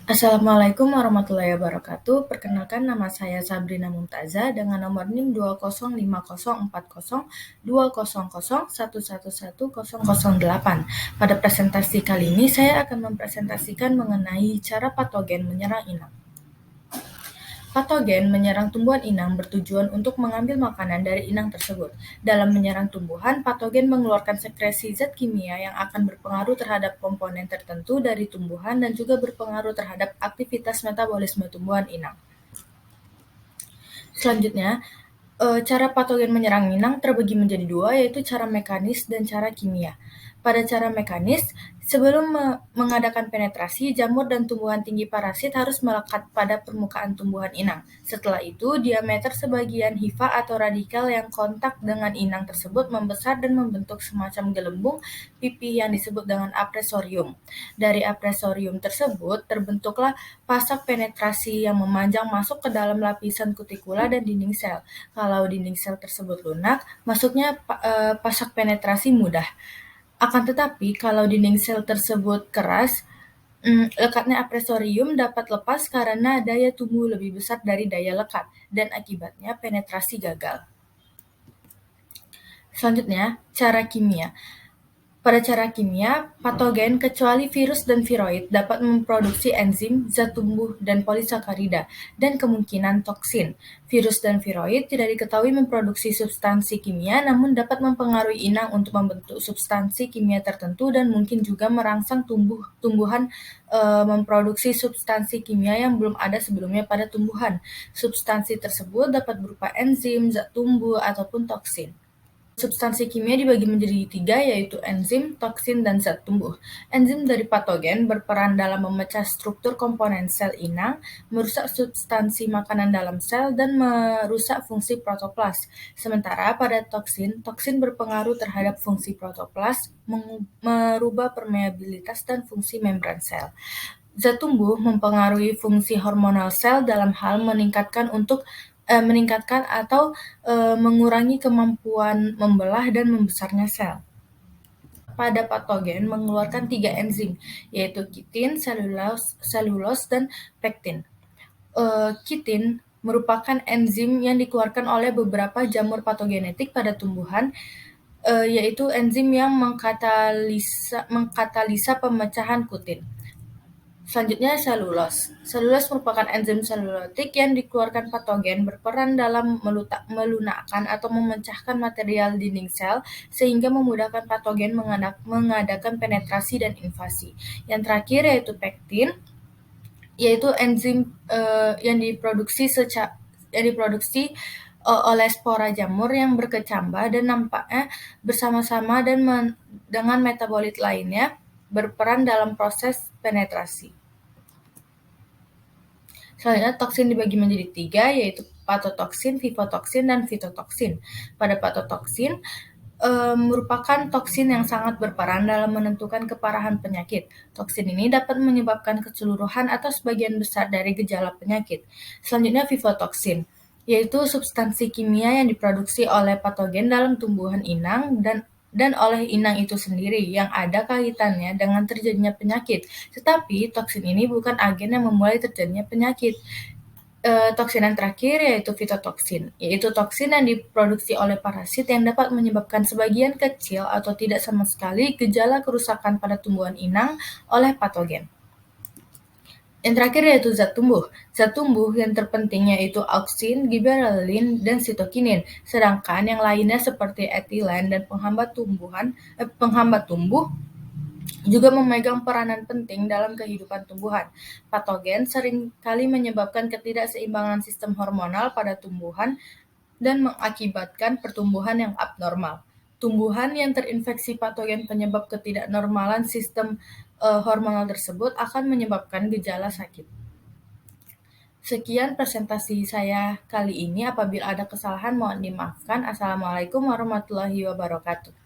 Assalamualaikum warahmatullahi wabarakatuh. Perkenalkan nama saya Sabrina Mumtaza dengan nomor NIM 205040200111108. Pada presentasi kali ini saya akan mempresentasikan mengenai cara patogen menyerang inang. Patogen menyerang tumbuhan inang bertujuan untuk mengambil makanan dari inang tersebut. Dalam menyerang tumbuhan, patogen mengeluarkan sekresi zat kimia yang akan berpengaruh terhadap komponen tertentu dari tumbuhan dan juga berpengaruh terhadap aktivitas metabolisme tumbuhan inang. Selanjutnya, cara patogen menyerang inang terbagi menjadi dua, yaitu cara mekanis dan cara kimia. Pada cara mekanis, sebelum mengadakan penetrasi, jamur dan tumbuhan tinggi parasit harus melekat pada permukaan tumbuhan inang. Setelah itu, diameter sebagian hifa atau radikal yang kontak dengan inang tersebut membesar dan membentuk semacam gelembung pipih yang disebut dengan apresorium. Dari apresorium tersebut, terbentuklah pasak penetrasi yang memanjang masuk ke dalam lapisan kutikula dan dinding sel. Kalau dinding sel tersebut lunak, masuknya pasak penetrasi mudah. Akan tetapi, kalau dinding sel tersebut keras, lekatnya apresorium dapat lepas karena daya tumbuh lebih besar dari daya lekat, dan akibatnya penetrasi gagal. Selanjutnya, cara kimia. Pada cara kimia, patogen kecuali virus dan viroid dapat memproduksi enzim, zat tumbuh, dan polisakarida, dan kemungkinan toksin. Virus dan viroid tidak diketahui memproduksi substansi kimia, namun dapat mempengaruhi inang untuk membentuk substansi kimia tertentu dan mungkin juga merangsang tumbuhan memproduksi substansi kimia yang belum ada sebelumnya pada tumbuhan. Substansi tersebut dapat berupa enzim, zat tumbuh, ataupun toksin. Substansi kimia dibagi menjadi tiga, yaitu enzim, toksin, dan zat tumbuh. Enzim dari patogen berperan dalam memecah struktur komponen sel inang, merusak substansi makanan dalam sel, dan merusak fungsi protoplas. Sementara pada toksin berpengaruh terhadap fungsi protoplas, merubah permeabilitas dan fungsi membran sel. Zat tumbuh mempengaruhi fungsi hormonal sel dalam hal meningkatkan atau mengurangi kemampuan membelah dan membesarnya sel. Pada patogen mengeluarkan 3 enzim, yaitu kitin, selulos, dan pektin. Kitin merupakan enzim yang dikeluarkan oleh beberapa jamur patogenetik pada tumbuhan, yaitu enzim yang mengkatalisa pemecahan kutin. Selanjutnya, selulos. Selulos merupakan enzim selulotik yang dikeluarkan patogen berperan dalam melunakkan atau memecahkan material dinding sel sehingga memudahkan patogen mengadakan penetrasi dan invasi. Yang terakhir yaitu pektin, yaitu enzim yang diproduksi oleh spora jamur yang berkecambah dan nampaknya bersama-sama dan dengan metabolit lainnya berperan dalam proses penetrasi. Selanjutnya, toksin dibagi menjadi tiga, yaitu patotoksin, vivotoksin, dan fitotoksin. Pada patotoksin, merupakan toksin yang sangat berperan dalam menentukan keparahan penyakit. Toksin ini dapat menyebabkan keseluruhan atau sebagian besar dari gejala penyakit. Selanjutnya, vivotoksin, yaitu substansi kimia yang diproduksi oleh patogen dalam tumbuhan inang dan oleh inang itu sendiri yang ada kaitannya dengan terjadinya penyakit. Tetapi toksin ini bukan agen yang memulai terjadinya penyakit. Toksin yang terakhir yaitu fitotoksin, yaitu toksin yang diproduksi oleh parasit yang dapat menyebabkan sebagian kecil atau tidak sama sekali gejala kerusakan pada tumbuhan inang oleh patogen. Yang terakhir yaitu zat tumbuh. Zat tumbuh yang terpenting yaitu auksin, giberellin, dan sitokinin. Sedangkan yang lainnya seperti etilen dan penghambat tumbuh juga memegang peranan penting dalam kehidupan tumbuhan. Patogen seringkali menyebabkan ketidakseimbangan sistem hormonal pada tumbuhan dan mengakibatkan pertumbuhan yang abnormal. Tumbuhan yang terinfeksi patogen penyebab ketidaknormalan sistem hormonal tersebut akan menyebabkan gejala sakit. Sekian presentasi saya kali ini. Apabila ada kesalahan mohon dimaafkan. Assalamualaikum warahmatullahi wabarakatuh.